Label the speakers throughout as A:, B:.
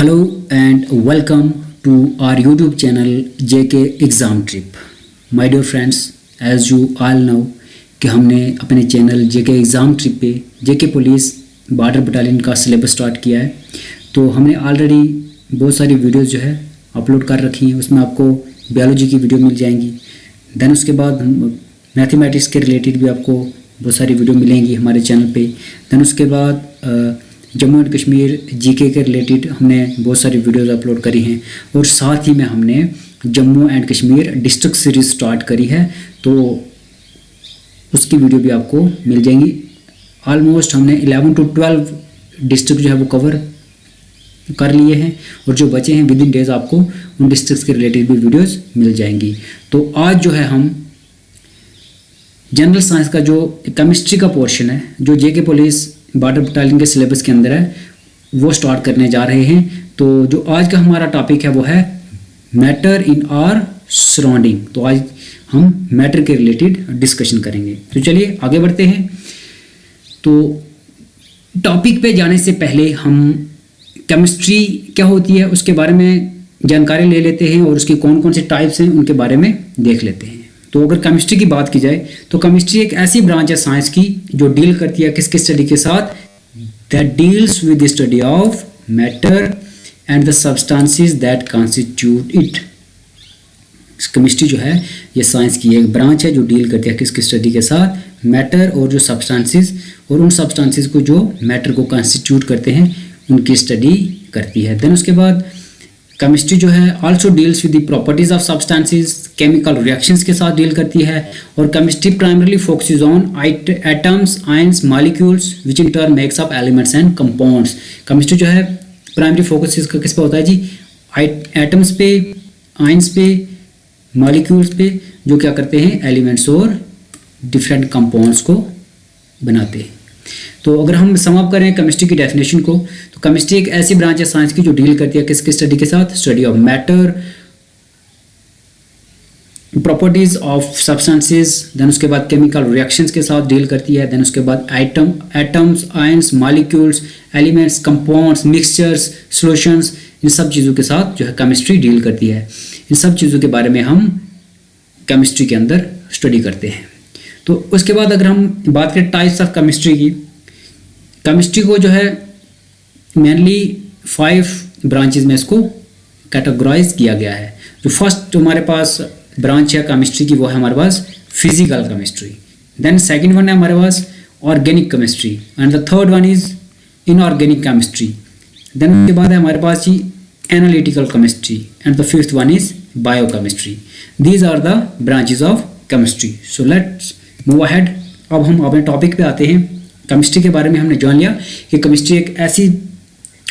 A: Hello and welcome to our YouTube channel JK exam trip. My dear friends, as you all know कि हमने अपने channel JK exam trip पे JK police border battalion का syllabus start किया है। तो हमने ऑलरेडी बहुत सारी वीडियोस जो है अपलोड कर रखी हैं। उसमें आपको बायोलॉजी की वीडियो मिल जाएंगी। देन उसके बाद मैथमेटिक्स के रिलेटेड भी आपको बहुत सारी वीडियो मिलेंगी हमारे चैनल पे। देन उसके बाद जम्मू एंड कश्मीर जीके के रिलेटेड हमने बहुत सारी वीडियोस अपलोड करी हैं और साथ ही में हमने Jammu and Kashmir district series start करी है, तो उसकी वीडियो भी आपको मिल जाएंगी। ऑलमोस्ट हमने 11 to 12 डिस्ट्रिक्ट जो है वो कवर कर लिए हैं और जो बचे हैं विद इन डेज आपको उन डिस्ट्रिक्ट्स के रिलेटेड भी वीडियोस मिल जाएंगी। तो आज जो है हम जनरल साइंस का जो केमिस्ट्री का पोर्शन है जो जेके पुलिस बॉर्डर बटालियन के सिलेबस के अंदर है वो स्टार्ट करने जा रहे हैं। तो जो आज का हमारा टॉपिक है वो है मैटर इन आवर सराउंडिंग। तो आज हम मैटर के रिलेटेड डिस्कशन करेंगे। तो चलिए आगे बढ़ते हैं। तो टॉपिक पे जाने से पहले हम केमिस्ट्री क्या होती है उसके बारे में जानकारी ले लेते हैं और उसकी कौन कौन से टाइप्स हैं उनके बारे में देख लेते हैं। तो अगर केमिस्ट्री की बात की जाए तो केमिस्ट्री एक ऐसी ब्रांच है साइंस की जो डील करती है किसके स्टडी के साथ, that deals with the study of matter and the substances that constitute it. Chemistry जो है ये साइंस की एक ब्रांच है जो डील करती है किसके स्टडी के साथ, मैटर और जो सब्सटेंसेस और उन सब्सटेंसेस को जो मैटर को कॉन्स्टिट्यूट करते हैं उनकी स्टडी करती है। देन उसके बाद केमिस्ट्री जो है also deals with the properties of substances, chemical reactions के साथ डील करती है। और chemistry primarily focuses on atoms, ions, molecules which in turn makes up elements and compounds. Chemistry जो है प्राइमरी फोकस इसका किस पे होता है जी, एटम्स पे, आयंस पे, मॉलिक्यूल्स पे जो क्या करते हैं एलिमेंट्स और डिफरेंट कंपाउंड्स को बनाते हैं। तो अगर हम सम अप करें केमिस्ट्री की डेफिनेशन को तो केमिस्ट्री एक ऐसी ब्रांच है साइंस की जो डील करती है किसके स्टडी के साथ, study of matter, properties of substances. Then उसके बाद केमिकल रिएक्शंस के साथ डील करती है। देन उसके बाद atoms, ions, molecules, elements, compounds, mixtures, solutions, इन सब चीज़ों के साथ जो है केमिस्ट्री डील करती है। इन सब चीज़ों के बारे में हम केमिस्ट्री के अंदर स्टडी करते हैं। तो उसके बाद अगर हम बात करें टाइप्स ऑफ केमिस्ट्री की, केमिस्ट्री को जो है मेनली 5 ब्रांचेस में इसको कैटेगराइज किया गया है। जो फर्स्ट हमारे पास ब्रांच है केमिस्ट्री की वो है हमारे पास physical chemistry. Then second one है हमारे पास organic chemistry and the third one is inorganic chemistry. Then उसके बाद है हमारे पास जी analytical chemistry and the fifth one is biochemistry. These are the branches of chemistry. So let's move ahead. अब हम अपने टॉपिक पे आते हैं। केमिस्ट्री के बारे में हमने जान लिया कि केमिस्ट्री एक ऐसी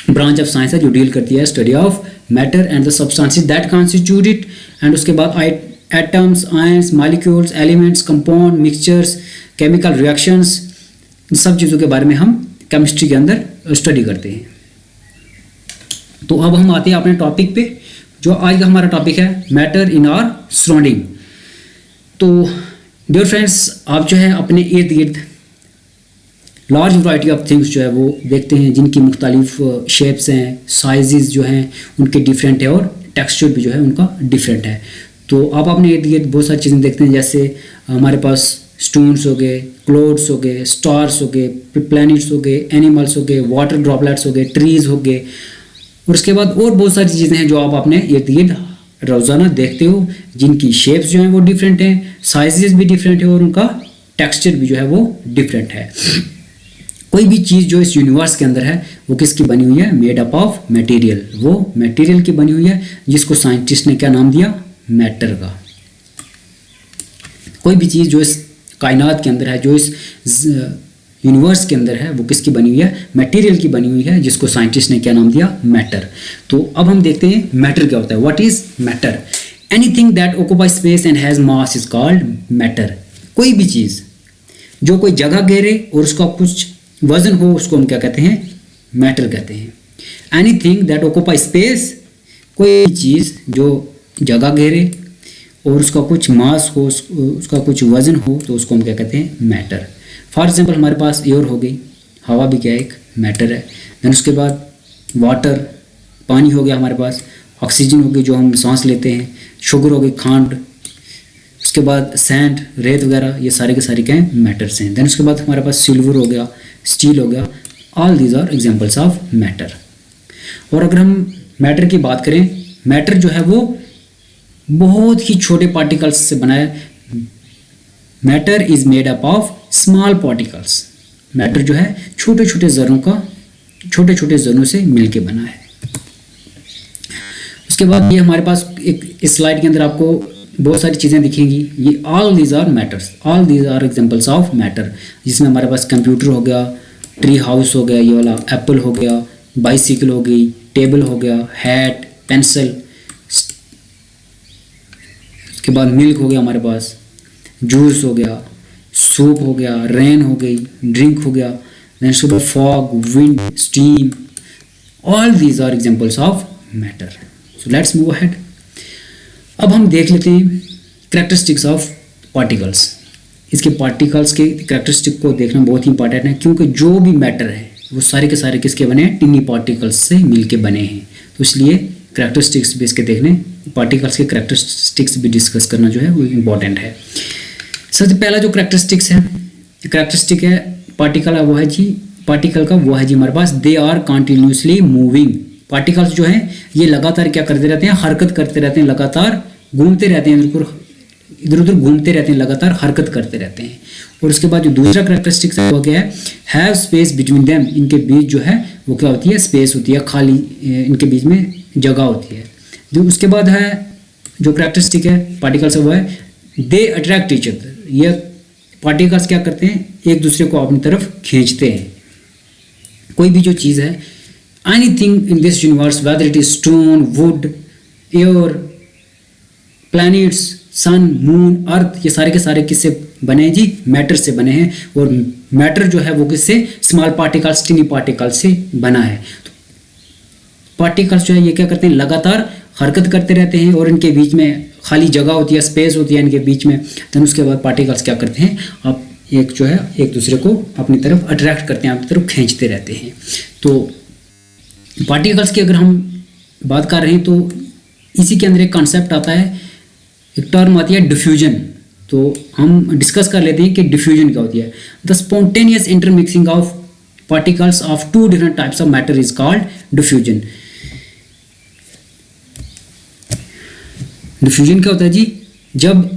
A: ब्रांच ऑफ साइंस है जो डील करती है study of matter and the substances that constitute it. And उसके बाद atoms, ions, molecules, elements, compound, mixtures, chemical reactions, इन सब चीज़ों के बारे में हम केमिस्ट्री के अंदर स्टडी करते हैं। तो अब हम आते हैं अपने टॉपिक पे। जो आज का हमारा टॉपिक है मैटर इन आवर सराउंडिंग। तो डियर फ्रेंड्स, आप जो है अपने इर्द गिर्द लार्ज वैरायटी ऑफ थिंग्स जो है वो देखते हैं जिनकी मुख्तलिफ शेप्स हैं, साइजेस जो हैं उनके डिफरेंट है और टेक्सचर भी जो है उनका डिफरेंट है। तो आप अपने इर्द गिर्द बहुत सारी चीज़ें देखते हैं, जैसे हमारे पास स्टोन्स हो गए, क्लाउड्स हो गए, स्टार्स हो गए, प्लैनेट्स हो गए, एनिमल्स हो गए, वाटर ड्रॉपलेट्स हो गए, ट्रीज हो गए, और उसके बाद और बहुत सारी चीज़ें हैं जो आप अपने इर्द गिर्द रोज़ाना देखते हो जिनकी शेप्स जो हैं वो डिफरेंट हैं, साइजेस भी डिफरेंट है और उनका टेक्सचर भी जो है वो डिफरेंट है। कोई भी चीज़ जो इस यूनिवर्स के अंदर है वो किसकी बनी हुई है, मेड अप ऑफ मटेरियल। वो मटेरियल की बनी हुई है जिसको साइंटिस्ट ने क्या नाम दिया, मैटर का। कोई भी चीज़ जो इस कायनात के अंदर है, जो इस यूनिवर्स के अंदर है, वो किसकी बनी हुई है, मटेरियल की बनी हुई है जिसको साइंटिस्ट ने क्या नाम दिया, मैटर। तो अब हम देखते हैं मैटर क्या होता है। What is matter? Anything that occupy space and has mass is called matter. कोई भी चीज़ जो कोई जगह घेरे और उसका कुछ वजन हो उसको हम क्या कहते हैं, मैटर कहते हैं। एनीथिंग दैट ऑक्यूपाई स्पेस, कोई चीज़ जो जगह घेरे और उसका कुछ मास हो, उसका कुछ वजन हो, तो उसको हम क्या कहते हैं, मैटर। फॉर एग्जाम्पल हमारे पास एयर हो गई, हवा भी क्या एक मैटर है। देन उसके बाद वाटर, पानी हो गया हमारे पास, ऑक्सीजन हो गई जो हम सांस लेते हैं, शुगर हो गई खांड, उसके बाद सैंड रेत वगैरह, ये सारे के सारे क्या हैं, मैटर्स हैं। देन उसके बाद हमारे पास सिल्वर हो गया, स्टील हो गया, all these are examples of matter. और अगर हम मैटर की बात करें, मैटर जो है वो बहुत ही छोटे पार्टिकल्स से बना है। Matter is made up of small particles. Matter जो है छोटे छोटे ज़रों से मिलके बना है। उसके बाद ये हमारे पास एक इस स्लाइड के अंदर आपको बहुत सारी चीज़ें दिखेंगी। ये all these are matters, all these are examples of matter, जिसमें हमारे पास कंप्यूटर हो गया, ट्री हाउस हो गया, ये वाला एप्पल हो गया, बाइसिकल हो गई, टेबल हो गया, हैट, पेंसिल, उसके बाद मिल्क हो गया हमारे पास, जूस हो गया, सूप हो गया, रेन हो गई, ड्रिंक हो गया, देन उसके बाद fog, wind, steam, all these are examples of matter. So let's move ahead. अब हम देख लेते हैं कैरेक्टरिस्टिक्स ऑफ पार्टिकल्स। इसके पार्टिकल्स के कैरेक्टरिस्टिक को देखना बहुत ही इंपॉर्टेंट है, क्योंकि जो भी मैटर है वो सारे के सारे किसके बने हैं, टिनी पार्टिकल्स से मिलके बने हैं। तो इसलिए कैरेक्टरिस्टिक्स भी इसके देखने, पार्टिकल्स के कैरेक्टरिस्टिक्स भी डिस्कस करना जो है वो इम्पॉर्टेंट है। सबसे पहला जो कैरेक्टरिस्टिक है पार्टिकल का, वो है जी पार्टिकल का, वो है जी हमारे पास they are continuously moving. Particles जो हैं ये लगातार क्या करते रहते हैं, हरकत करते रहते हैं, लगातार घूमते रहते हैं, इधर उधर घूमते रहते हैं, लगातार हरकत करते रहते हैं। और उसके बाद जो दूसरा कैरेक्टरिस्टिक्स है वो क्या है, हैव स्पेस बिटवीन देम। इनके बीच जो है वो क्या होती है, स्पेस होती है, खाली इनके बीच में जगह होती है। जो उसके बाद है जो कैरेक्टरिस्टिक है पार्टिकल्स है वो है दे अट्रैक्ट ईच अदर। ये पार्टिकल्स क्या करते हैं, एक दूसरे को अपनी तरफ खींचते हैं। कोई भी जो चीज़ है, anything in this universe, whether it is stone, wood, air, planets, sun, moon, earth, ये सारे के सारे किससे बने हैं जी, मैटर से बने हैं। और मैटर जो है वो किससे, स्मॉल पार्टिकल्स, टिनी पार्टिकल्स से बना है। तो पार्टिकल्स जो है ये क्या करते हैं, लगातार हरकत करते रहते हैं और इनके बीच में खाली जगह होती है, स्पेस होती है इनके बीच में। देन उसके बाद पार्टिकल्स क्या करते हैं, अब एक जो है एक दूसरे को अपनी तरफ अट्रैक्ट करते हैं, अपनी तरफ खींचते रहते हैं। तो पार्टिकल्स की अगर हम बात कर रहे हैं तो इसी के अंदर एक कॉन्सेप्ट आता है, एक टर्म आती है डिफ्यूजन। तो हम डिस्कस कर लेते हैं कि डिफ्यूजन क्या होती है। The spontaneous intermixing of particles of two different types of matter is called diffusion. Diffusion क्या होता है जी, जब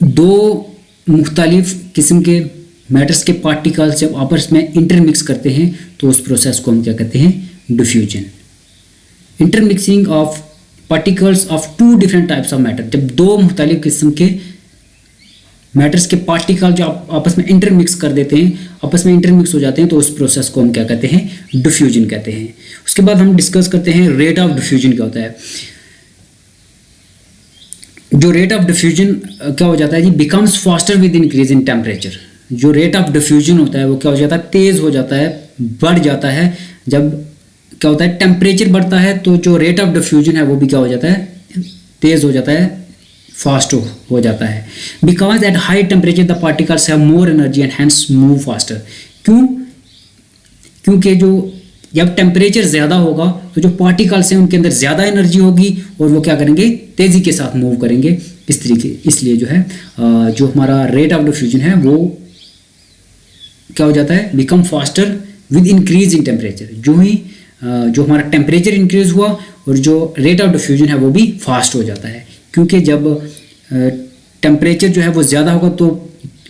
A: दो मुख्तलिफ किस्म के मैटर्स के पार्टिकल्स जब आपस में इंटरमिक्स करते हैं तो उस प्रोसेस को हम क्या कहते हैं, diffusion. Intermixing of particles of two different types of matter, जब दो मुख्तलिफ किस्म के मैटर्स के पार्टिकल जो आपस में इंटरमिक्स कर देते हैं, आपस में इंटरमिक्स हो जाते हैं, तो उस प्रोसेस को हम क्या कहते हैं, डिफ्यूजन कहते हैं। उसके बाद हम डिस्कस करते हैं रेट ऑफ डिफ्यूजन क्या होता है। जो रेट ऑफ डिफ्यूजन क्या हो जाता है जी, becomes faster with increase in temperature. जो रेट ऑफ डिफ्यूजन होता है वो क्या हो जाता है, तेज हो जाता है, बढ़ जाता है। जब क्या होता है, टेम्परेचर बढ़ता है तो जो रेट ऑफ डिफ्यूजन है वो भी क्या हो जाता है, तेज हो जाता है, फास्ट हो जाता है। Because at high temperature the particles have more energy and hence move faster. क्योंकि जो जब टेम्परेचर ज़्यादा होगा तो जो पार्टिकल्स हैं उनके अंदर ज़्यादा एनर्जी होगी और वो क्या करेंगे, तेज़ी के साथ मूव करेंगे इस तरीके। इसलिए जो है जो हमारा रेट ऑफ डिफ्यूजन है वो क्या हो जाता है, become faster with increase in temperature. जो ही जो हमारा टेम्परेचर इंक्रीज हुआ और जो रेट ऑफ डिफ्यूजन है वो भी फास्ट हो जाता है। क्योंकि जब टेम्परेचर जो है वो ज़्यादा होगा तो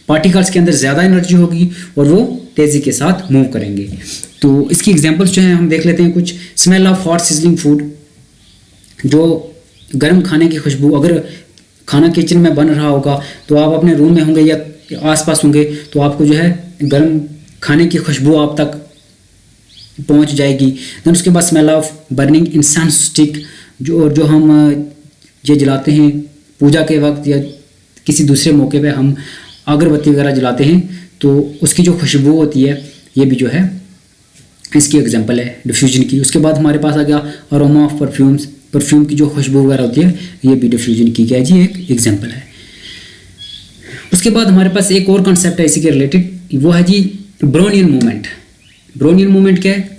A: पार्टिकल्स के अंदर ज़्यादा एनर्जी होगी और वो तेज़ी के साथ मूव करेंगे। तो इसकी एग्जांपल्स जो हैं हम देख लेते हैं कुछ। Smell of hot sizzling food, जो गर्म खाने की खुशबू, अगर खाना किचन में बन रहा होगा तो आप अपने रूम में होंगे या आसपास होंगे तो आपको जो है गर्म खाने की खुशबू आप तक पहुंच जाएगी। देन उसके बाद smell of burning incense stick, जो हम ये जलाते हैं पूजा के वक्त या किसी दूसरे मौके पे हम अगरबत्ती वगैरह जलाते हैं तो उसकी जो खुशबू होती है ये भी जो है इसकी एग्जांपल है डिफ्यूजन की। उसके बाद हमारे पास आ गया अरोमा ऑफ परफ्यूम्स, परफ्यूम की जो खुशबू वगैरह होती है ये भी डिफ्यूजन की क्या है जी, एक एग्जांपल है। उसके बाद हमारे पास एक और कॉन्सेप्ट है इसी के रिलेटेड, वो है जी ब्रोनियन मूवमेंट। ब्रोनियन मूवमेंट क्या है,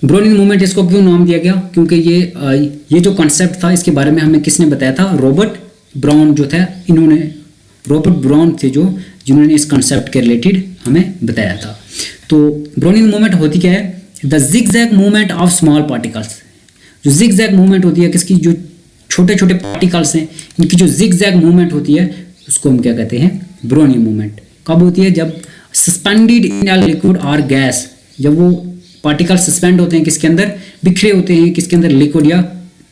A: ब्रोनिन मूवमेंट इसको क्यों नाम दिया गया, क्योंकि ये जो कॉन्सेप्ट था इसके बारे में हमें किसने बताया था, रॉबर्ट ब्राउन जो था, इन्होंने रॉबर्ट ब्राउन थे जिन्होंने इस कॉन्सेप्ट के रिलेटेड हमें बताया था। तो ब्रोनिन मूवमेंट होती क्या है, the zigzag movement of small particles. जो जिगजैग मूवमेंट होती है किसकी, जो छोटे छोटे पार्टिकल्स हैं इनकी जो जिगजैग मूवमेंट होती है उसको हम क्या कहते हैं, ब्रोनिन मूवमेंट। कब होती है, जब सस्पेंडेड इन अ लिक्विड और गैस, जब वो पार्टिकल सस्पेंड होते हैं किसके अंदर, बिखरे होते हैं किसके अंदर, लिक्विड या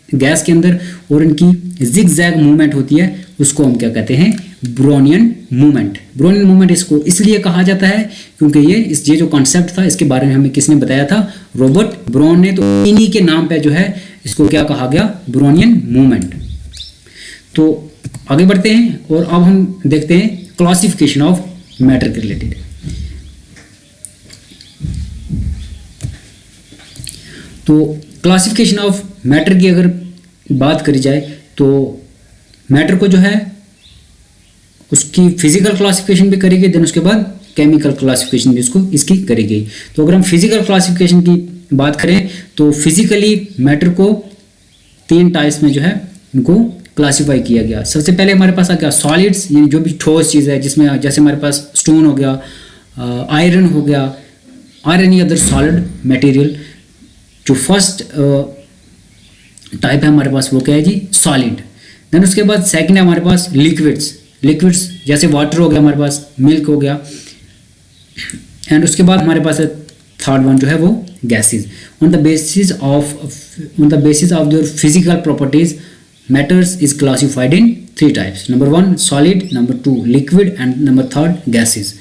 A: गैस के अंदर, और इनकी जिगजैग मूवमेंट होती है, उसको हम क्या कहते हैं, ब्रोनियन मूवमेंट। ब्रोनियन मूवमेंट इसको इसलिए कहा जाता है क्योंकि ये जो कॉन्सेप्ट था इसके बारे में हमें किसने बताया था, रॉबर्ट ब्राउन ने। तो इन्हीं के नाम पे जो है इसको क्या कहा गया, ब्रोनियन मूवमेंट। तो आगे बढ़ते हैं और अब हम देखते हैं क्लासिफिकेशन ऑफ मैटर के रिलेटेड। तो क्लासिफिकेशन ऑफ मैटर की अगर बात करी जाए तो मैटर को जो है उसकी फिजिकल क्लासिफिकेशन भी करेगी, देन उसके बाद केमिकल क्लासिफिकेशन भी इसकी करेगी। तो अगर हम फिजिकल क्लासिफिकेशन की बात करें तो फिजिकली मैटर को 3 टाइप्स में जो है इनको क्लासिफाई किया गया। सबसे पहले हमारे पास आ गया सॉलिड्स, यानी जो भी ठोस चीज़ है, जिसमें जैसे हमारे पास स्टोन हो गया, आयरन हो गया, और एनी अदर सॉलिड मटेरियल। जो फर्स्ट टाइप है हमारे पास वो क्या है जी, सॉलिड। देन उसके बाद सेकंड है हमारे पास लिक्विड्स जैसे वाटर हो गया, हमारे पास मिल्क हो गया, एंड उसके बाद हमारे पास है थर्ड वन जो है वो gases. On the basis of their physical properties matters is classified in 3 types. Number 1 solid, number 2 liquid, and number 3 gases.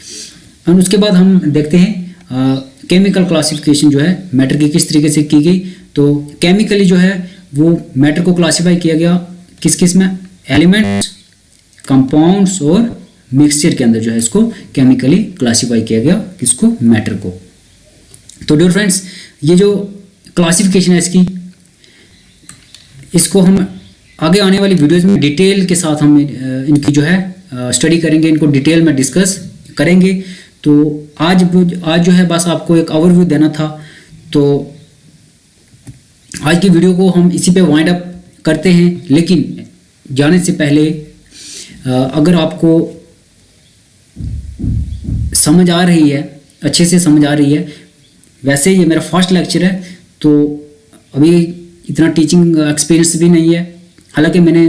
A: And उसके बाद हम देखते हैं केमिकल क्लासिफिकेशन जो है मैटर की किस तरीके से की गई। तो केमिकली जो है वो मैटर को क्लासिफाई किया गया किस में, एलिमेंट्स, कंपाउंड्स और मिक्सचर के अंदर जो है इसको केमिकली क्लासिफाई किया गया, किसको, मैटर को। तो डियर फ्रेंड्स, ये जो क्लासिफिकेशन है इसको हम आगे आने वाली वीडियोस में डिटेल के साथ हम इनकी जो है स्टडी करेंगे, इनको डिटेल में डिस्कस करेंगे। तो आज जो है बस आपको एक ओवरव्यू देना था। तो आज की वीडियो को हम इसी पे वाइंड अप करते हैं, लेकिन जाने से पहले अगर आपको समझ आ रही है, अच्छे से समझ आ रही है, वैसे ये मेरा फर्स्ट लेक्चर है तो अभी इतना टीचिंग एक्सपीरियंस भी नहीं है। हालांकि मैंने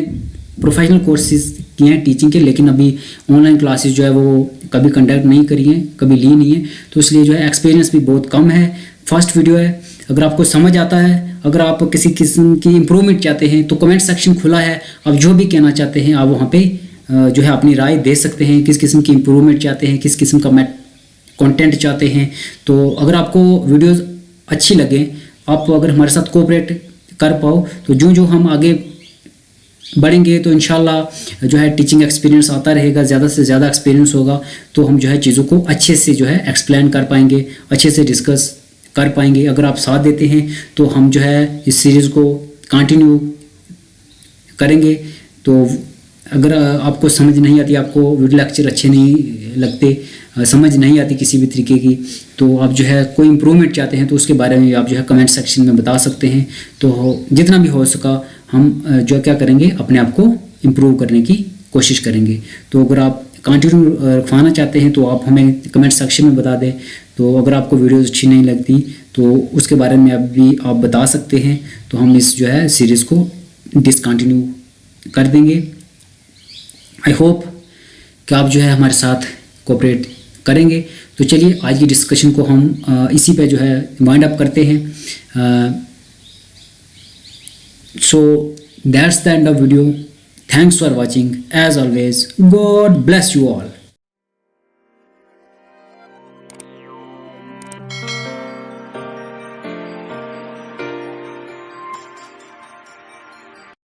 A: प्रोफेशनल कोर्सेज किए हैं टीचिंग के, लेकिन अभी ऑनलाइन क्लासेस जो है वो कभी कंडक्ट नहीं करी हैं, कभी ली नहीं है, तो इसलिए जो है एक्सपीरियंस भी बहुत कम है। फर्स्ट वीडियो है। अगर आपको समझ आता है, अगर आप किसी किस्म की इम्प्रूवमेंट चाहते हैं तो कमेंट सेक्शन खुला है, आप जो भी कहना चाहते हैं आप वहाँ पे जो है अपनी राय दे सकते हैं, किस किस्म की इम्प्रूवमेंट चाहते हैं, किस किस्म का कंटेंट चाहते हैं। तो अगर आपको वीडियोस अच्छी लगे, आप अगर हमारे साथ कोऑपरेट कर पाओ, तो जो हम आगे बढ़ेंगे तो इंशाल्लाह जो है टीचिंग एक्सपीरियंस आता रहेगा, ज़्यादा से ज़्यादा एक्सपीरियंस होगा, तो हम जो है चीज़ों को अच्छे से जो है एक्सप्लेन कर पाएंगे, अच्छे से डिस्कस कर पाएंगे। अगर आप साथ देते हैं तो हम जो है इस सीरीज़ को कंटिन्यू करेंगे। तो अगर आपको समझ नहीं आती, आपको वीडियो लेक्चर अच्छे नहीं लगते, समझ नहीं आती किसी भी तरीके की, तो आप जो है कोई इम्प्रूवमेंट चाहते हैं तो उसके बारे में आप जो है कमेंट सेक्शन में बता सकते हैं। तो जितना भी हो सका हम जो क्या करेंगे, अपने आप को इम्प्रूव करने की कोशिश करेंगे। तो अगर आप कंटिन्यू रखवाना चाहते हैं तो आप हमें कमेंट सेक्शन में बता दें। तो अगर आपको वीडियोस अच्छी नहीं लगती तो उसके बारे में आप बता सकते हैं, तो हम इस जो है सीरीज़ को डिसकंटिन्यू कर देंगे। आई होप कि आप जो है हमारे साथ कोऑपरेट करेंगे। तो चलिए आज की डिस्कशन को हम इसी पे जो है वाइंड अप करते हैं। So that's the end of video. Thanks for watching. As always, God bless you all.